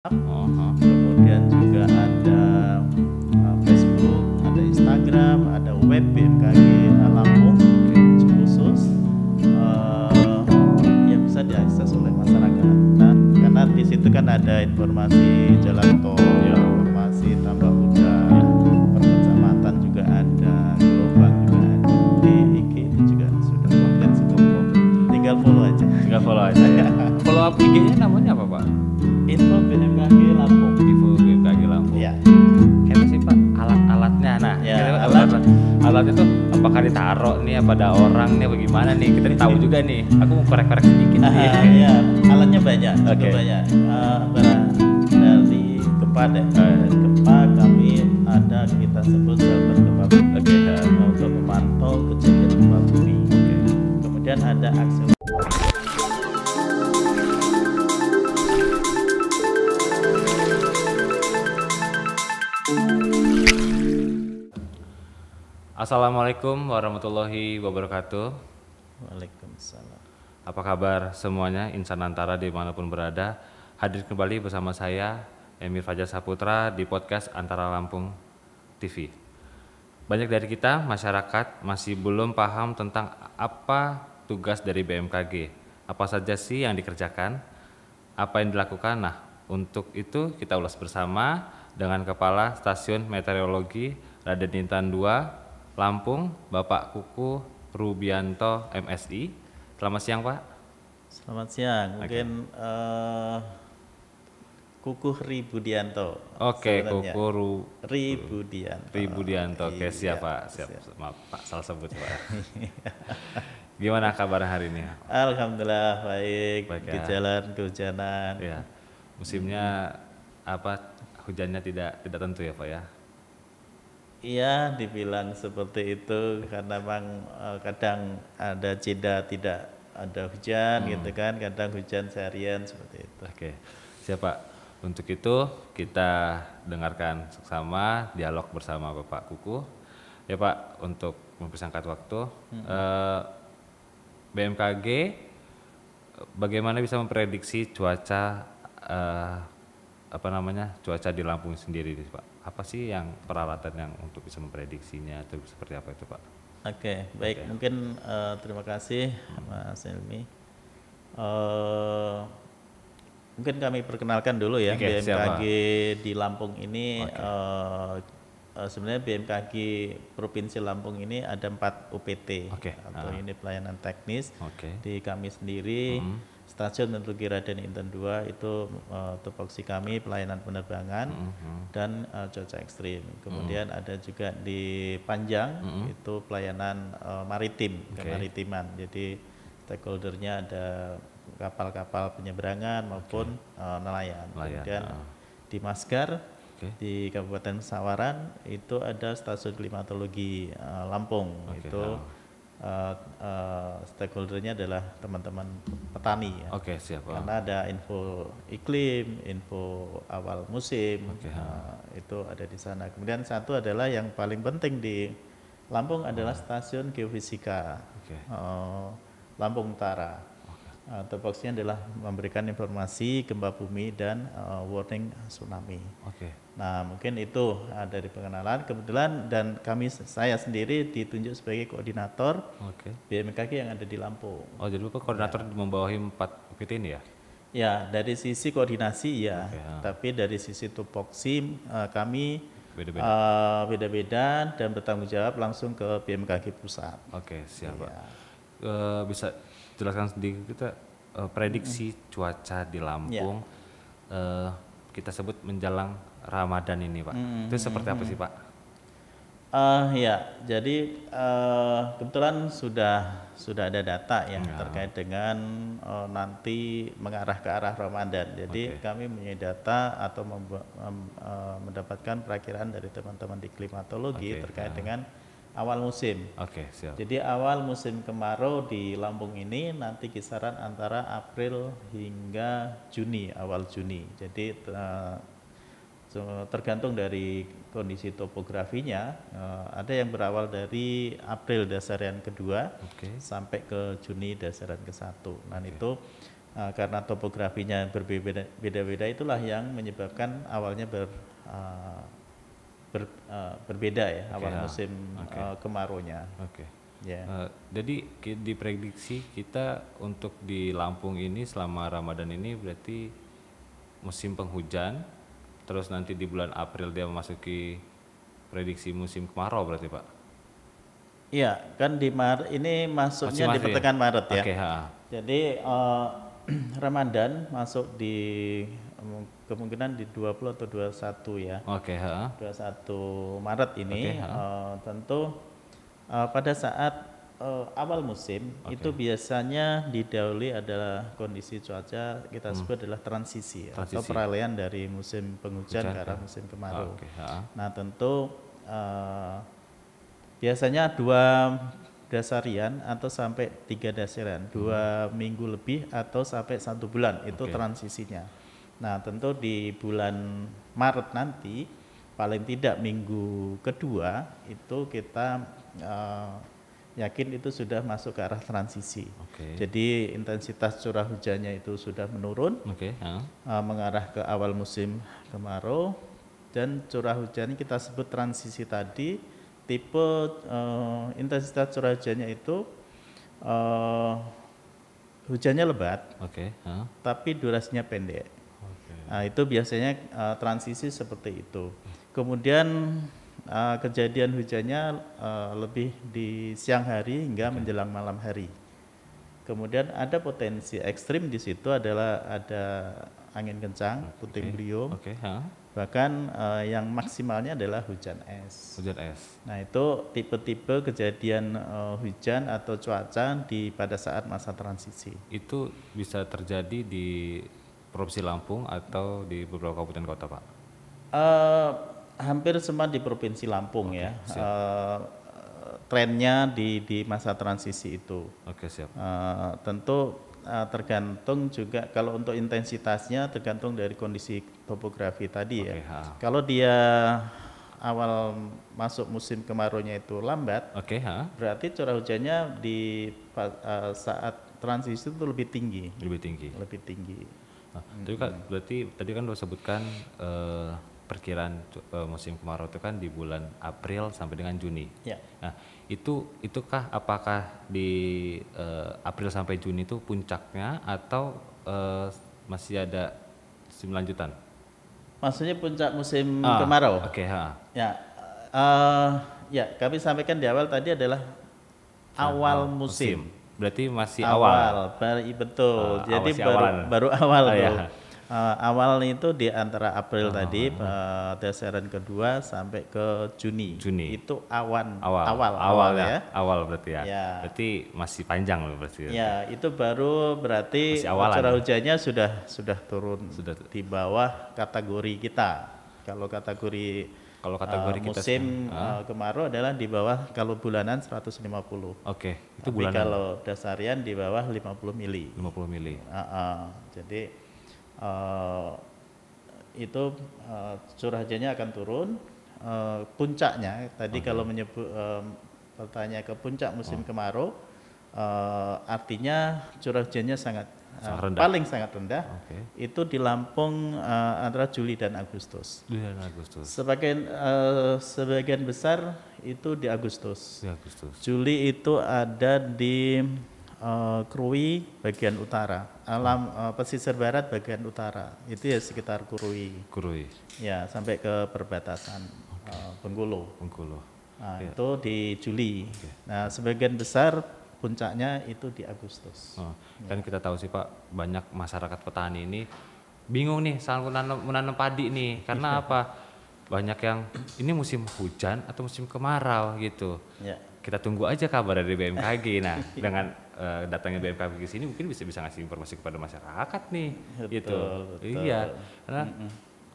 Kemudian juga ada Facebook, ada Instagram, ada web BMKG Lampung khusus yang bisa diakses oleh masyarakat. Nah, karena di situ kan ada informasi jalan tol, informasi tambah hujan, per kecamatan juga ada, gelombang juga ada. Di IG itu juga sudah komplit semua. Tinggal follow aja. Ya. Follow up IG-nya namanya apa, Pak? Info BMKG Lampung. Info BMKG Lampung. Ya. Kayak sih Pak alat-alatnya. Nah, Ya, alat itu apakah ditaruh nih apa ada orang nih bagaimana nih? Kita tahu juga nih. Aku mau korek-korek sedikit nih. Ya, alatnya banyak, cukup banyak. Dari gempa deh. Gempa kami ada kita sebut shelter gempa bumi. Untuk memantau kejadian gempa bumi. Kemudian ada akses. Assalamualaikum warahmatullahi wabarakatuh. Waalaikumsalam. Apa kabar semuanya insan antara dimanapun berada? Hadir kembali bersama saya Emir Fajar Saputra di podcast Antara Lampung TV. Banyak dari kita masyarakat masih belum paham tentang apa tugas dari BMKG. Apa saja sih yang dikerjakan? Apa yang dilakukan? Nah, untuk itu kita ulas bersama dengan Kepala Stasiun Meteorologi Raden Intan II Lampung, Bapak Kuku Rubianto MSI. Selamat siang, Pak. Selamat siang. Mungkin Kuku Ribudianto. Oke, Kuku Ribudianto. Oke, siap, Pak. Siap. Maaf, Pak, salah sebut, Pak. Gimana kabar hari ini? Alhamdulillah baik ya. Di jalan kehujanan. Ya. Musimnya apa? Hujannya tidak tentu ya, Pak ya. Iya, dibilang seperti itu karena memang kadang ada jeda tidak ada hujan gitu kan, kadang hujan seharian seperti itu. Oke, siap Pak. Untuk itu kita dengarkan sama dialog bersama Bapak Kuku. Ya Pak, untuk mempersingkat waktu, BMKG bagaimana bisa memprediksi cuaca cuaca di Lampung sendiri, Pak? Apa sih yang peralatan yang untuk bisa memprediksinya atau seperti apa itu, Pak? Oke, baik. Mungkin terima kasih Mas Ilmi. Mungkin kami perkenalkan dulu ya. BMKG di Lampung ini sebenarnya BMKG Provinsi Lampung ini ada 4 UPT atau unit pelayanan teknis. Di kami sendiri Stasiun Meteorologi Raden Intan II itu tupoksi kami pelayanan penerbangan dan cuaca ekstrim. Kemudian ada juga di Panjang itu pelayanan maritim, kemaritiman. Jadi stakeholdernya ada kapal-kapal penyeberangan maupun nelayan. Kemudian di Masgar di Kabupaten Sawaran itu ada Stasiun Klimatologi Lampung. Itu stakeholdernya adalah teman-teman petani ya. Siap. Karena ada info iklim, info awal musim, itu ada di sana. Kemudian satu adalah yang paling penting di Lampung adalah Stasiun Geofisika Lampung Utara. Tupoksinya adalah memberikan informasi gempa bumi dan warning tsunami. Nah, mungkin itu dari pengenalan. Kebetulan dan saya sendiri ditunjuk sebagai koordinator BMKG yang ada di Lampung. Jadi Bapak koordinator membawahi 4 UPT ini ya? Ya, dari sisi koordinasi ya. Tapi dari sisi tupoksi kami beda-beda dan bertanggung jawab langsung ke BMKG pusat. Siap Pak. Bisa jelaskan sedikit kita prediksi cuaca di Lampung kita sebut menjelang Ramadan ini Pak. Itu seperti apa sih Pak? Jadi kebetulan sudah ada data yang terkait dengan nanti mengarah ke arah Ramadan. Jadi kami punya data atau mendapatkan perakiraan dari teman-teman di klimatologi terkait dengan awal musim. Siap. Jadi awal musim kemarau di Lampung ini nanti kisaran antara April hingga Juni, awal Juni. Jadi tergantung dari kondisi topografinya, ada yang berawal dari April dasaran kedua sampai ke Juni dasaran ke-1. Nah itu karena topografinya berbeda-beda itulah yang menyebabkan awalnya berbeda ya, awal musim kemaraunya. Jadi diprediksi kita untuk di Lampung ini selama Ramadan ini berarti musim penghujan, terus nanti di bulan April dia memasuki prediksi musim kemarau berarti Pak? Iya, kan di Maret ini masuknya di pertengahan Maret ya. Jadi Ramadan masuk di kemungkinan di 20 atau 21 ya. 21 Maret ini tentu pada saat awal musim itu biasanya didahului adalah kondisi cuaca kita sebut adalah transisi. Atau peralihan dari musim penghujan ke arah musim kemarau. Nah tentu biasanya 2 dasarian atau sampai 3 dasarian, 2 minggu lebih atau sampai 1 bulan itu transisinya. Nah tentu di bulan Maret nanti paling tidak minggu kedua itu kita yakin itu sudah masuk ke arah transisi. Jadi intensitas curah hujannya itu sudah menurun, mengarah ke awal musim kemarau, dan curah hujannya kita sebut transisi tadi. Tipe intensitas curah hujannya itu hujannya lebat, tapi durasinya pendek. Nah, itu biasanya transisi seperti itu. Kemudian kejadian hujannya lebih di siang hari hingga menjelang malam hari. Kemudian ada potensi ekstrim di situ adalah ada angin kencang, puting beliung. Bahkan yang maksimalnya adalah hujan es. Nah itu tipe-tipe kejadian hujan atau cuaca pada saat masa transisi. Itu bisa terjadi di Provinsi Lampung atau di beberapa kabupaten kota Pak? Hampir semua di Provinsi Lampung ya. Trennya di masa transisi itu. Tentu tergantung juga kalau untuk intensitasnya tergantung dari kondisi topografi tadi ya. Kalau dia awal masuk musim kemaraunya itu lambat, berarti curah hujannya di saat transisi itu lebih tinggi. Nah, itu kan berarti tadi kan lo sebutkan perkiraan musim kemarau itu kan di bulan April sampai dengan Juni. Nah, itukah apakah di April sampai Juni itu puncaknya atau masih ada musim lanjutan? Maksudnya puncak musim kemarau? Ya, kami sampaikan di awal tadi adalah awal musim. Berarti masih awal. Betul. Jadi baru awal tuh. Awal itu di antara April tadi dasaran kedua sampai ke Juni. Itu awal ya. Awal berarti ya. Berarti masih panjang loh berarti. Ya, itu baru berarti curah hujannya sudah turun di bawah kategori kita. Kalau kategori musim kemarau adalah di bawah, kalau bulanan 150. Itu tapi bulanan. Kalau dasarian di bawah 50 mili. Jadi itu curah hujannya akan turun. Puncaknya tadi kalau menyebut bertanya ke puncak musim kemarau, artinya curah hujannya paling sangat rendah. Itu di Lampung antara Juli dan Agustus. Sebagian besar itu di Agustus. Juli itu ada di Krui bagian utara, pesisir barat bagian utara, itu ya sekitar Krui. Ya, sampai ke perbatasan Bengkulu. Nah, itu di Juli. Nah, sebagian besar puncaknya itu di Agustus. Kan kita tahu sih Pak, banyak masyarakat petani ini bingung nih saat menanam padi nih, karena apa? Banyak yang ini musim hujan atau musim kemarau gitu. Kita tunggu aja kabar dari BMKG. Nah, dengan datangnya BMKG ke sini mungkin bisa ngasih informasi kepada masyarakat nih. Betul. Iya. Karena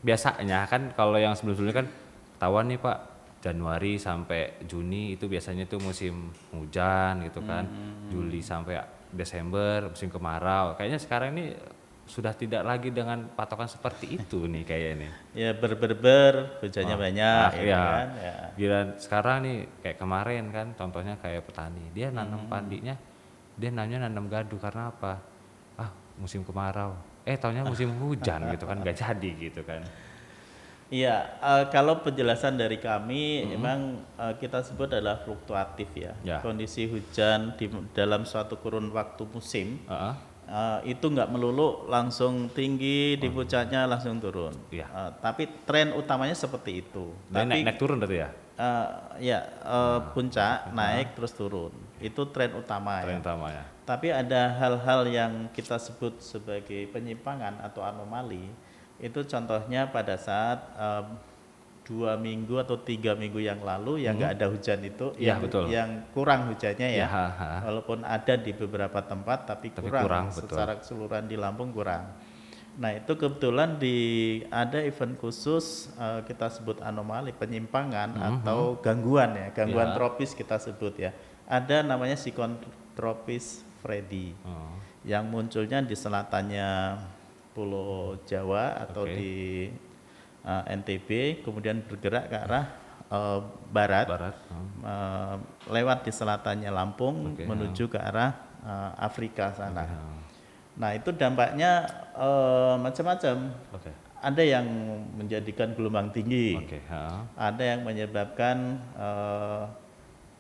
biasanya kan kalau yang sebelum-sebelumnya kan ketahuan nih Pak, Januari sampai Juni itu biasanya tuh musim hujan gitu kan. Juli sampai Desember musim kemarau. Kayaknya sekarang ini sudah tidak lagi dengan patokan seperti itu nih kayaknya. Ya hujannya banyak kan. Gila sekarang nih kayak kemarin kan contohnya kayak petani, dia nanam padinya, dia nanam gadu karena apa? musim kemarau. Taunya musim hujan gitu kan, nggak jadi gitu kan. Iya, kalau penjelasan dari kami emang kita sebut adalah fluktuatif ya. Kondisi hujan di dalam suatu kurun waktu musim itu nggak melulu langsung tinggi di puncaknya langsung turun. Tapi tren utamanya seperti itu. Tapi naik turun berarti ya? Puncak naik terus turun. Itu tren utama ya. Utama ya. Tapi ada hal-hal yang kita sebut sebagai penyimpangan atau anomali. Itu contohnya pada saat 2 minggu atau 3 minggu yang lalu yang nggak ada hujan itu, yang kurang hujannya ya, walaupun ada di beberapa tempat tapi kurang secara keseluruhan di Lampung kurang. Nah itu kebetulan ada event khusus kita sebut anomali penyimpangan atau gangguan ya, gangguan tropis kita sebut ya. Ada namanya siklon tropis Freddy yang munculnya di selatannya Pulau Jawa atau di NTB, kemudian bergerak ke arah barat, lewat di selatannya Lampung menuju ke arah Afrika sana. Nah itu dampaknya macam-macam. Ada yang menjadikan gelombang tinggi, ada yang menyebabkan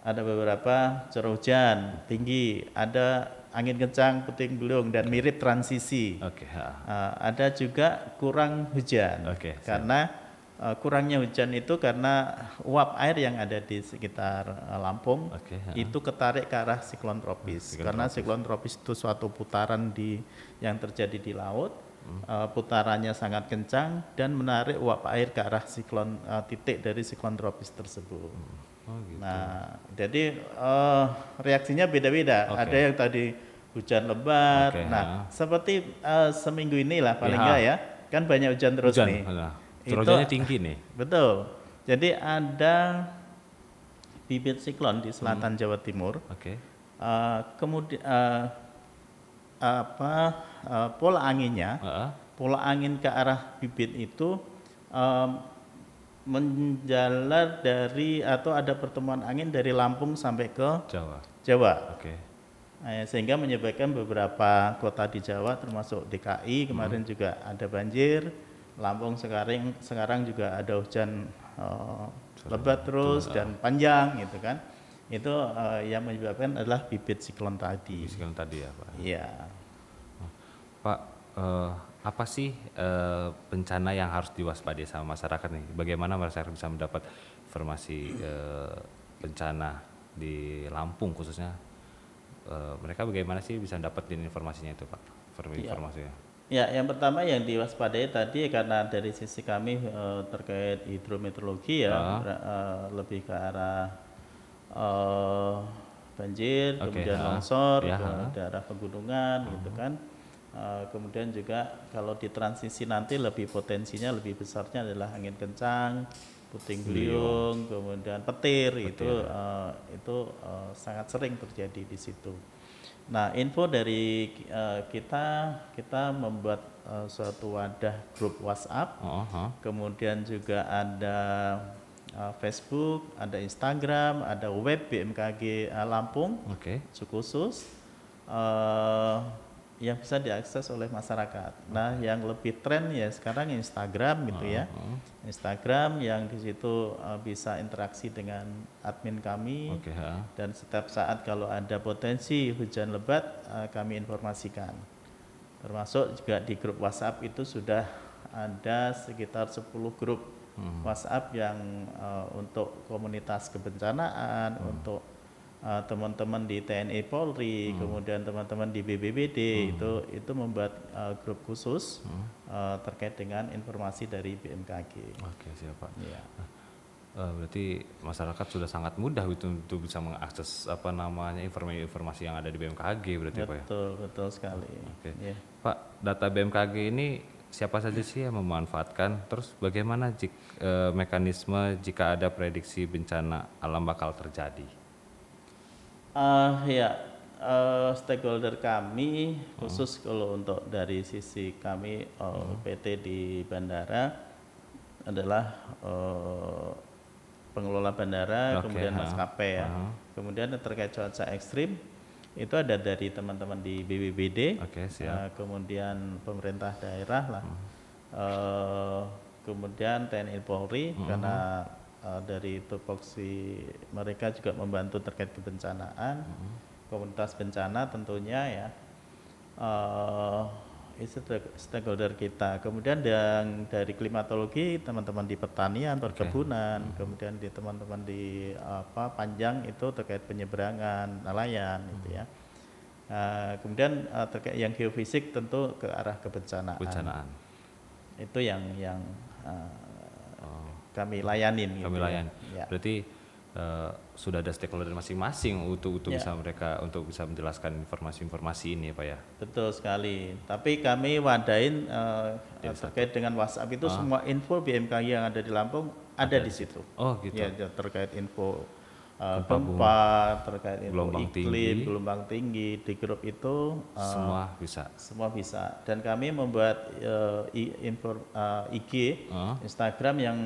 ada beberapa curah hujan tinggi, ada angin kencang, puting beliung dan mirip transisi. Ada juga kurang hujan karena kurangnya hujan itu karena uap air yang ada di sekitar Lampung itu ketarik ke arah siklon tropis. Karena siklon tropis itu suatu putaran yang terjadi di laut, putarannya sangat kencang dan menarik uap air ke arah siklon titik dari siklon tropis tersebut. Gitu. Nah, jadi reaksinya beda-beda. Ada yang tadi hujan lebat. Nah, seperti seminggu inilah paling enggak ya, kan banyak hujan terus nih. Curahnya tinggi nih. Betul. Jadi ada bibit siklon di selatan Jawa Timur. Kemudian pola anginnya, pola angin ke arah bibit itu menjalar atau ada pertemuan angin dari Lampung sampai ke Jawa. Sehingga menyebabkan beberapa kota di Jawa termasuk DKI kemarin juga ada banjir. Lampung sekarang juga ada hujan lebat terus dan panjang gitu kan. Itu yang menyebabkan adalah bibit siklon tadi. Siklon tadi ya Pak. Iya. Pak, apa sih bencana yang harus diwaspadai sama masyarakat nih? Bagaimana masyarakat bisa mendapat informasi bencana di Lampung khususnya? Mereka bagaimana sih bisa dapetin informasinya itu Pak? Informasinya. Ya, yang pertama yang diwaspadai tadi karena dari sisi kami terkait hidrometeorologi ya, lebih ke arah banjir, kemudian longsor, ke daerah pegunungan gitu kan. Kemudian juga kalau di transisi nanti lebih potensinya lebih besarnya adalah angin kencang, puting beliung, kemudian petir. Itu sangat sering terjadi di situ. Nah, info dari kita membuat suatu wadah grup WhatsApp, kemudian juga ada Facebook, ada Instagram, ada web BMKG Lampung, khusus yang bisa diakses oleh masyarakat. Nah, yang lebih tren ya sekarang Instagram gitu ya. Instagram yang di situ bisa interaksi dengan admin kami. Dan setiap saat kalau ada potensi hujan lebat kami informasikan. Termasuk juga di grup WhatsApp itu sudah ada sekitar 10 grup WhatsApp yang untuk komunitas kebencanaan, untuk teman-teman di TNI Polri, kemudian teman-teman di BBBD itu membuat grup khusus terkait dengan informasi dari BMKG. Siap Pak. Ya. Berarti masyarakat sudah sangat mudah untuk bisa mengakses informasi yang ada di BMKG berarti Pak ya. Betul sekali. Pak, data BMKG ini siapa saja sih yang memanfaatkan? Terus bagaimana mekanisme jika ada prediksi bencana alam bakal terjadi? Stakeholder kami khusus kalau untuk dari sisi kami PT di bandara adalah pengelola bandara, kemudian maskapai ya. Kemudian terkait cuaca ekstrim Itu ada dari teman-teman di BPBD, siap. kemudian pemerintah daerah lah, kemudian TNI Polri, karena dari tupoksi mereka juga membantu terkait kebencanaan, komunitas bencana tentunya ya, itu stakeholder kita. Kemudian yang dari klimatologi teman-teman di pertanian, perkebunan, kemudian di teman-teman di Panjang itu terkait penyeberangan nelayan gitu ya. Kemudian terkait yang geofisik tentu ke arah kebencanaan. Itu yang kami layanin. Kami layan. Ya. Berarti sudah ada stakeholder masing-masing untuk bisa mereka untuk bisa menjelaskan informasi-informasi ini ya Pak ya. Betul sekali. Tapi kami wadain terkait dengan WhatsApp itu semua info BMKG yang ada di Lampung ada di situ. Oh gitu. Ya, terkait info gempa, terkait info iklim, gelombang tinggi di grup itu semua bisa. Semua bisa. Dan kami membuat IG, Instagram yang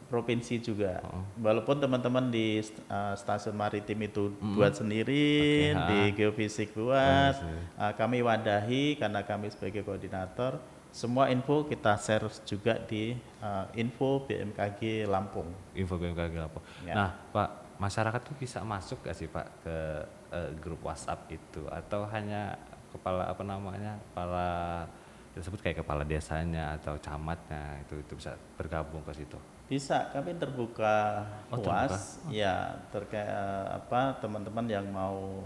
provinsi juga. Walaupun teman-teman di stasiun maritim itu buat sendiri, di geofisik buat, kami wadahi karena kami sebagai koordinator, semua info kita share juga di info BMKG Lampung. Info BMKG Lampung. Ya. Nah, Pak, masyarakat tuh bisa masuk gak sih Pak ke grup WhatsApp itu atau hanya kepala disebut kayak kepala desanya atau camatnya itu bisa bergabung ke situ? Bisa, kami terbuka luas ya terkait teman-teman yang mau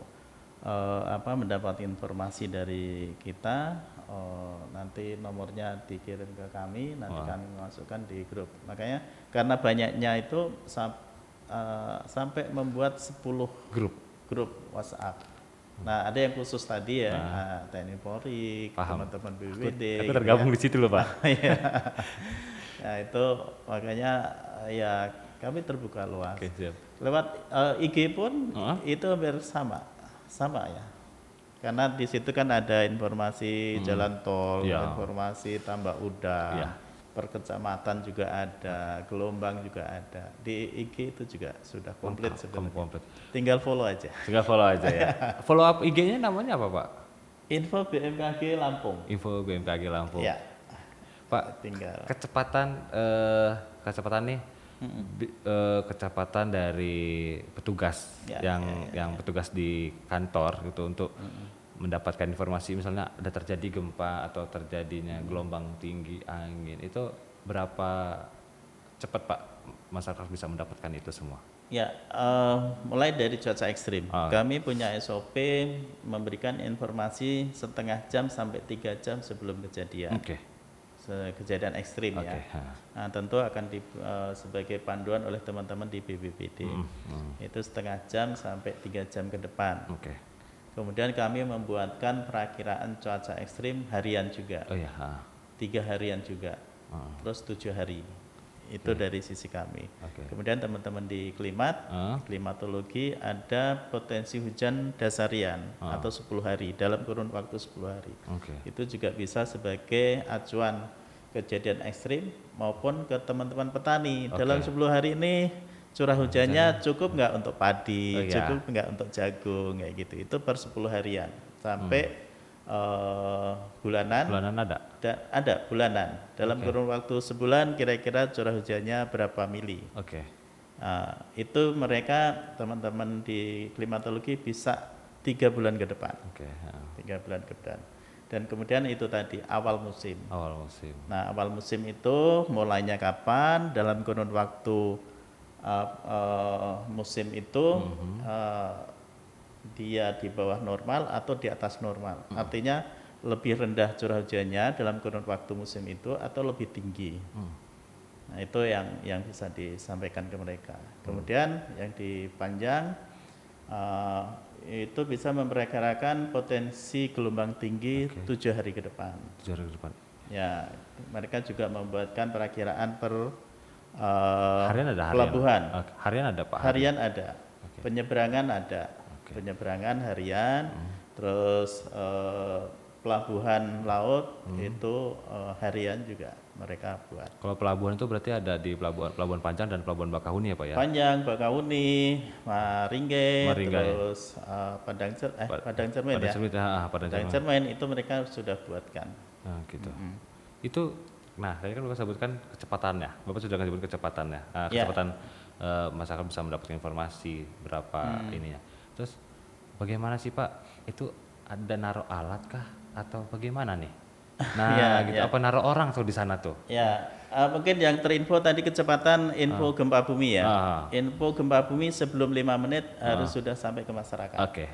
mendapat informasi dari kita, nanti nomornya dikirim ke kami, nanti kami masukkan di grup. Makanya karena banyaknya itu sampai membuat 10 grup WhatsApp. Nah, ada yang khusus tadi ya, TNI Polri, teman-teman BPBD. Aku tergabung di situ loh Pak. Nah itu makanya ya kami terbuka luas. Siap. Lewat IG pun itu hampir sama ya. Karena di situ kan ada informasi jalan tol, informasi tambak udang, perkecamatan juga ada, gelombang juga ada. Di IG itu juga sudah komplit sebenarnya. Tinggal follow aja. Ya. Follow up IG-nya namanya apa Pak? Info BMKG Lampung. Info BMKG Lampung. Ya. Pak, kecepatan nih, kecepatan dari petugas yang petugas di kantor gitu untuk mendapatkan informasi misalnya ada terjadi gempa atau terjadinya gelombang tinggi angin, itu berapa cepat Pak masyarakat bisa mendapatkan itu semua? Ya, mulai dari cuaca ekstrim. Kami punya SOP memberikan informasi setengah jam sampai 3 jam sebelum kejadian. Kejadian ekstrim ya. Nah, tentu akan sebagai panduan oleh teman-teman di BPBD. Itu setengah jam sampai 3 jam ke depan. Kemudian kami membuatkan perakiraan cuaca ekstrim harian juga. 3 harian juga. Terus 7 hari. Itu dari sisi kami. Kemudian teman-teman di klimatologi ada potensi hujan dasarian atau 10 hari dalam kurun waktu 10 hari. Itu juga bisa sebagai acuan kejadian ekstrim maupun ke teman-teman petani. Dalam 10 hari ini curah hujannya cukup nggak untuk padi, cukup nggak untuk jagung kayak gitu. Itu per 10 harian sampai bulanan ada bulanan dalam kurun waktu sebulan kira-kira curah hujannya berapa mili. Itu mereka teman-teman di klimatologi bisa 3 bulan ke depan. 3 bulan ke depan. Dan kemudian itu tadi awal musim. Nah, awal musim itu mulainya kapan, dalam kurun waktu musim itu dia di bawah normal atau di atas normal. Artinya lebih rendah curah hujannya dalam kurun waktu musim itu atau lebih tinggi. Nah, itu yang bisa disampaikan ke mereka. Kemudian yang di Panjang itu bisa memperkirakan potensi gelombang tinggi 7 hari ke depan. 7 hari ke depan. Ya, mereka juga membuatkan perakiraan per harian ada pelabuhan. Harian ada Pak. Harian ada. Penyeberangan ada. Penyeberangan harian, terus pelabuhan laut itu harian juga mereka buat. Kalau pelabuhan itu berarti ada di Pelabuhan Panjang dan Pelabuhan Bakahuni ya Pak ya? Panjang, Bakahuni, Maringge, terus Padang Cermin ya. Padang Cermin itu mereka sudah buatkan. Nah, gitu. Itu, nah tadi kan Bapak sebutkan kecepatannya. Bapak sudah sebut kecepatannya. Kecepatan masyarakat bisa mendapatkan informasi berapa ininya. Terus bagaimana sih Pak? Itu ada naruh alat kah atau bagaimana nih? Nah, gitu. Apa naruh orang tuh di sana tuh? Ya, mungkin yang terinfo tadi kecepatan info gempa bumi ya. Info gempa bumi sebelum 5 menit harus sudah sampai ke masyarakat. Oke.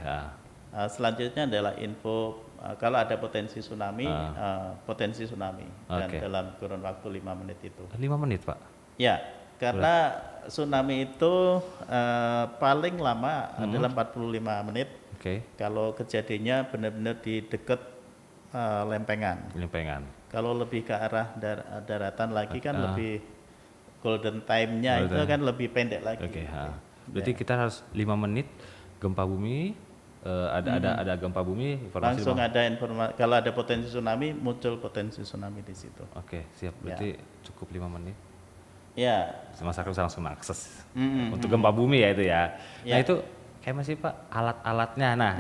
Selanjutnya adalah info kalau ada potensi tsunami, dan dalam kurun waktu 5 menit itu. 5 menit Pak? Ya, karena tsunami itu paling lama adalah 45 menit. Kalau kejadiannya benar-benar di dekat lempengan. Kalau lebih ke arah daratan lagi kan lebih golden time-nya itu kan lebih pendek lagi. Berarti kita harus 5 menit gempa bumi, ada gempa bumi, informasi langsung ada informasi. Kalau ada potensi tsunami, muncul potensi tsunami di situ. Oke, siap. Berarti cukup 5 menit. Ya. Masyarakat bisa langsung akses untuk gempa bumi ya itu ya. Nah itu kayak masih Pak alat-alatnya. Nah,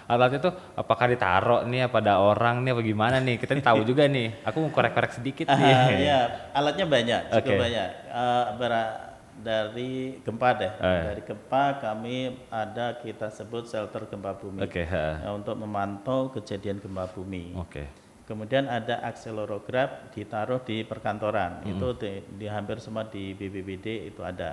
alat itu apakah ditaruh nih apa ada orang nih apa gimana nih? Kita tahu juga nih. Aku mau korek-korek sedikit nih. Ya, alatnya banyak, cukup banyak. Dari gempa deh. Dari gempa kami ada kita sebut shelter gempa bumi. Untuk memantau kejadian gempa bumi. Kemudian ada akselerograf ditaruh di perkantoran. Itu di hampir semua di BPBD itu ada.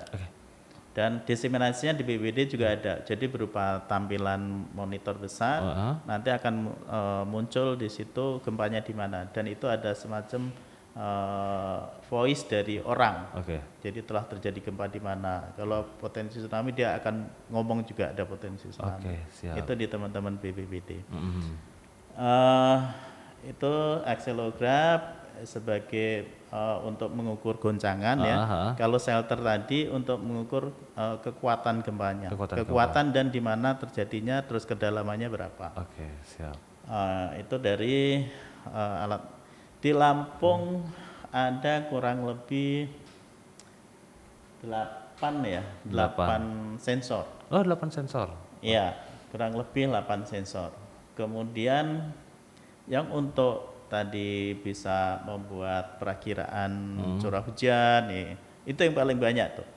Dan diseminasinya di BPBD juga ada. Jadi berupa tampilan monitor besar, nanti akan muncul di situ gempanya di mana. Dan itu ada semacam voice dari orang. Jadi telah terjadi gempa di mana. Kalau potensi tsunami dia akan ngomong juga ada potensi tsunami. Itu di teman-teman BPBD. Itu akselerograf sebagai untuk mengukur goncangan ya. Kalau shelter tadi untuk mengukur kekuatan gempanya, kekuatan dan di mana terjadinya, terus kedalamannya berapa. Itu dari alat. Di Lampung ada kurang lebih 8 sensor. 8 sensor. Iya, kurang lebih 8 sensor. Kemudian yang untuk tadi bisa membuat perakiraan curah hujan, itu yang paling banyak tuh.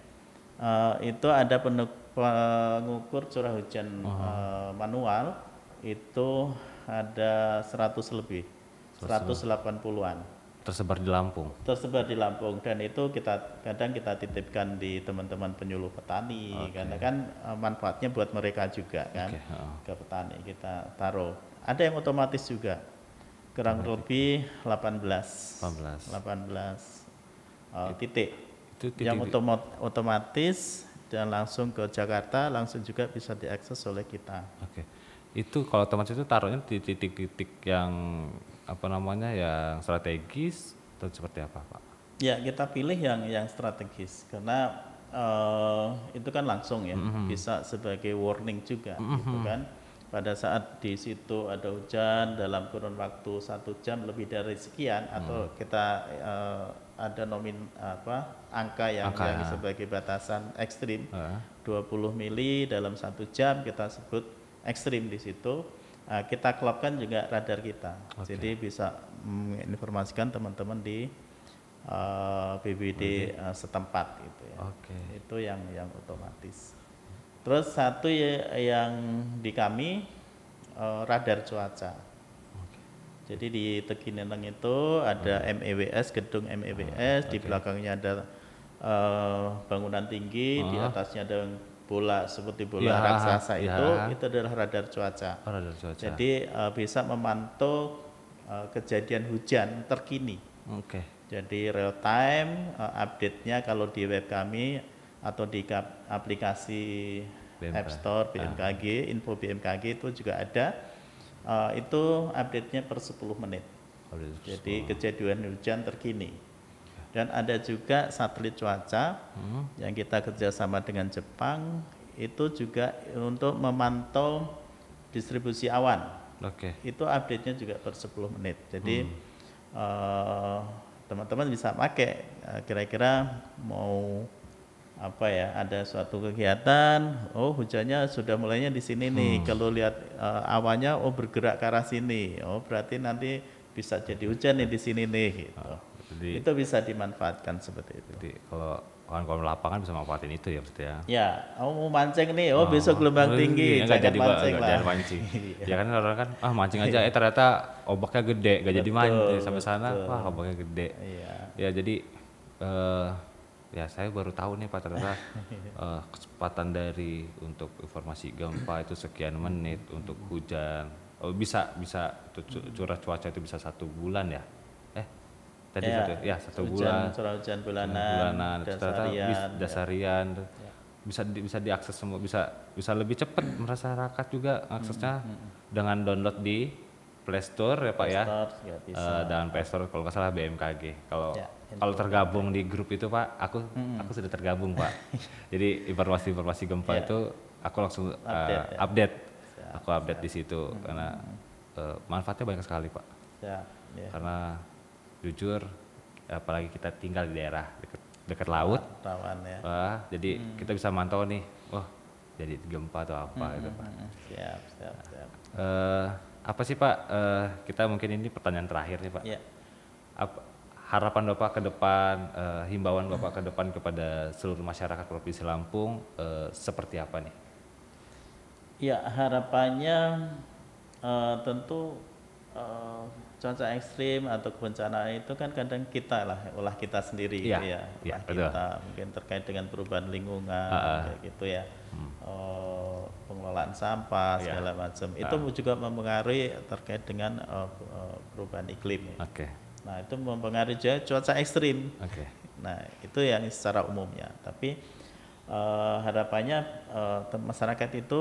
Itu ada pengukur curah hujan manual, itu ada 100 lebih, 180-an. Tersebar di Lampung. Dan itu kadang kita titipkan di teman-teman penyuluh petani, karena kan manfaatnya buat mereka juga kan, ke petani kita taruh. Ada yang otomatis juga. Kurang lebih 18 titik. Yang otomatis dan langsung ke Jakarta, langsung juga bisa diakses oleh kita. Itu kalau otomatis itu taruhnya di titik-titik yang yang strategis atau seperti apa Pak? Ya, kita pilih yang strategis karena itu kan langsung ya, bisa sebagai warning juga gitu kan. Pada saat di situ ada hujan dalam kurun waktu 1 jam lebih dari sekian, atau kita ada angka yang sebagai batasan ekstrim, 20 mili dalam 1 jam kita sebut ekstrim di situ. Kita klopkan juga radar kita, jadi bisa menginformasikan teman-teman di BPBD setempat gitu ya. Itu yang otomatis. Terus satu yang di kami radar cuaca. Jadi di Tegineneng itu ada MEWS, gedung MEWS, di belakangnya ada bangunan tinggi, di atasnya ada bola seperti bola raksasa itu adalah radar cuaca. Jadi bisa memantau kejadian hujan terkini. Jadi real time update-nya kalau di web kami atau di aplikasi App Store BMKG, info BMKG itu juga ada. Itu update-nya per 10 menit. Jadi kejadian hujan terkini. Dan ada juga satelit cuaca yang kita kerjasama dengan Jepang, itu juga untuk memantau distribusi awan. Itu update-nya juga per 10 menit. Jadi teman-teman bisa pakai kira-kira mau apa ya, ada suatu kegiatan, oh hujannya sudah mulainya di sini nih, kalau lihat awannya oh bergerak ke arah sini, oh berarti nanti bisa jadi hujan nih di sini nih gitu. Jadi, itu bisa dimanfaatkan seperti itu. Jadi kalau kawan-kawan lapangan bisa manfaatin itu ya maksudnya. Ya, mau mancing nih, besok gelombang tinggi, jangan mancing lah. Jangan mancing. Ya kan orang kan, mancing aja, ternyata ombaknya gede, gak jadi mancing sampai sana, wah ombaknya gede. Ya jadi ya saya baru tahu nih Pak, ternyata kecepatan dari untuk informasi gempa itu sekian menit, untuk hujan bisa curah cuaca itu bisa 1 bulan ya. Tadi ya, 1 bulan curah hujan bulanan dasarian bisa diakses semua, bisa lebih cepat masyarakat juga aksesnya dengan download di Play Store ya Pak ya. Dan Play Store kalau nggak salah BMKG. Kalau tergabung di grup itu Pak, aku sudah tergabung Pak. Jadi informasi gempa itu aku langsung update. Aku update di situ karena manfaatnya banyak sekali Pak. Karena jujur, apalagi kita tinggal di daerah dekat laut, rawan ya. Jadi kita bisa mantau nih, jadi gempa atau apa itu Pak. Siap. Apa sih Pak? Kita mungkin ini pertanyaan terakhir nih Pak. Harapan Bapak ke depan, himbauan Bapak ke depan kepada seluruh masyarakat Provinsi Lampung seperti apa nih? Ya harapannya tentu cuaca ekstrim atau bencana itu kan kadang kita ulah kita sendiri kita mungkin terkait dengan perubahan lingkungan kayak gitu ya, pengelolaan sampah segala macam itu juga mempengaruhi terkait dengan perubahan iklim. Nah itu mempengaruhi juga cuaca ekstrim. Nah itu yang secara umumnya, tapi harapannya masyarakat itu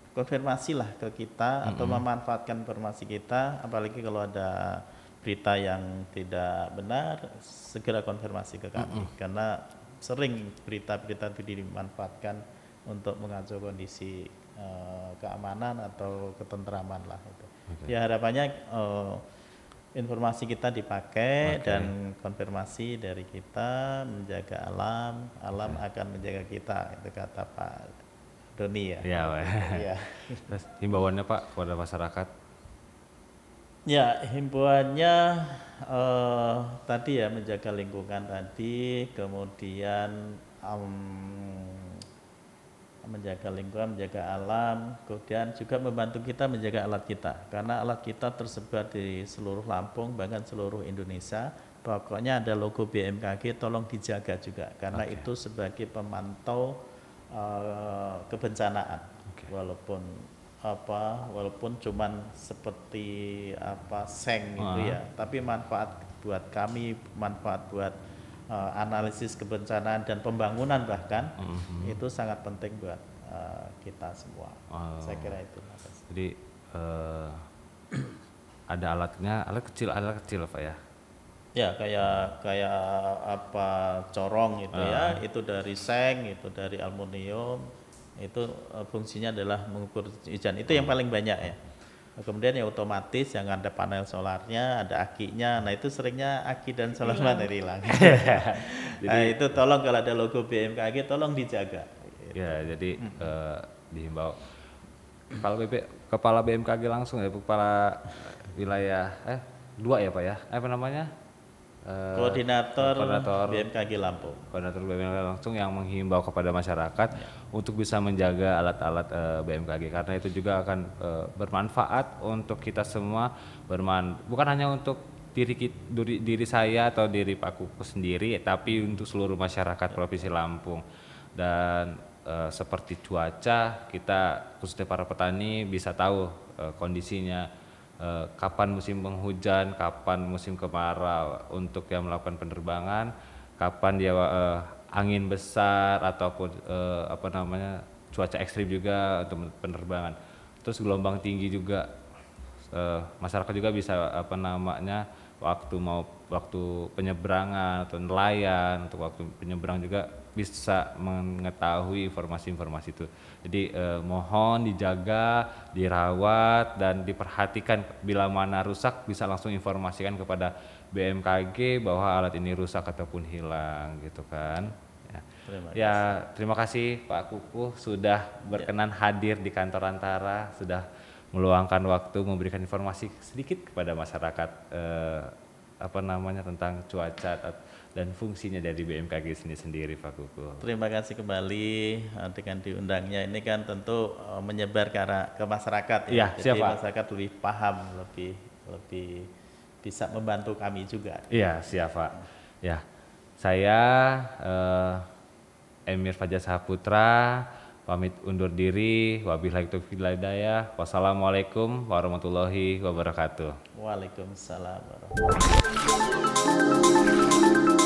konfirmasi lah ke kita atau memanfaatkan informasi kita, apalagi kalau ada berita yang tidak benar segera konfirmasi ke kami, karena sering berita-berita itu dimanfaatkan untuk mengacau kondisi keamanan atau ketentraman lah itu. Ya harapannya informasi kita dipakai dan konfirmasi dari kita menjaga alam akan menjaga kita, itu kata Pak Doni ya. Iya. Terus himbauannya Pak kepada masyarakat? Ya himbauannya tadi ya, menjaga lingkungan tadi, kemudian menjaga lingkungan, menjaga alam, kemudian juga membantu kita menjaga alat kita, karena alat kita tersebar di seluruh Lampung bahkan seluruh Indonesia. Pokoknya ada logo BMKG, tolong dijaga juga karena itu sebagai pemantau kebencanaan, walaupun cuman seperti seng gitu ya, tapi manfaat buat kami, manfaat buat analisis kebencanaan dan pembangunan bahkan itu sangat penting buat kita semua. Saya kira itu. Jadi ada alat kecil Pak ya? Ya kayak corong itu ya, itu dari seng, itu dari aluminium, itu fungsinya adalah mengukur hujan, itu yang paling banyak ya. Kemudian ya otomatis yang ada panel solarnya, ada akinya, nah itu seringnya aki dan solar panel hilang. Nah itu tolong kalau ada logo BMKG tolong dijaga. Ya jadi dihimbau kepala BMKG langsung ya, kepala wilayah 2 ya Pak ya, apa namanya? Koordinator BMKG Lampung. Koordinator BMKG langsung yang menghimbau kepada masyarakat untuk bisa menjaga alat-alat BMKG, karena itu juga akan bermanfaat untuk kita semua, bukan hanya untuk diri saya atau diri Pak Kuku sendiri, tapi untuk seluruh masyarakat Provinsi Lampung. Dan seperti cuaca, kita khususnya para petani bisa tahu kondisinya. Kapan musim penghujan, kapan musim kemarau untuk yang melakukan penerbangan, kapan dia angin besar ataupun cuaca ekstrim juga untuk penerbangan. Terus gelombang tinggi juga masyarakat juga bisa waktu penyeberangan atau nelayan, untuk waktu penyeberang juga bisa mengetahui informasi-informasi itu. Jadi mohon dijaga, dirawat dan diperhatikan, bila mana rusak bisa langsung informasikan kepada BMKG bahwa alat ini rusak ataupun hilang gitu kan. Terima kasih Pak Kukuh sudah berkenan hadir di kantor Antara, sudah meluangkan waktu memberikan informasi sedikit kepada masyarakat tentang cuaca dan fungsinya dari BMKG sendiri Pak Kukuh. Terima kasih kembali dengan diundangnya, ini kan tentu menyebar ke masyarakat ya. Jadi masyarakat lebih paham, lebih bisa membantu kami juga. Iya, siap Pak. Ya, saya Emir Fajar Saputra pamit undur diri. Wabillahi taufiq wal hidayah. Wassalamualaikum warahmatullahi wabarakatuh. Waalaikumsalam warahmatullahi wabarakatuh.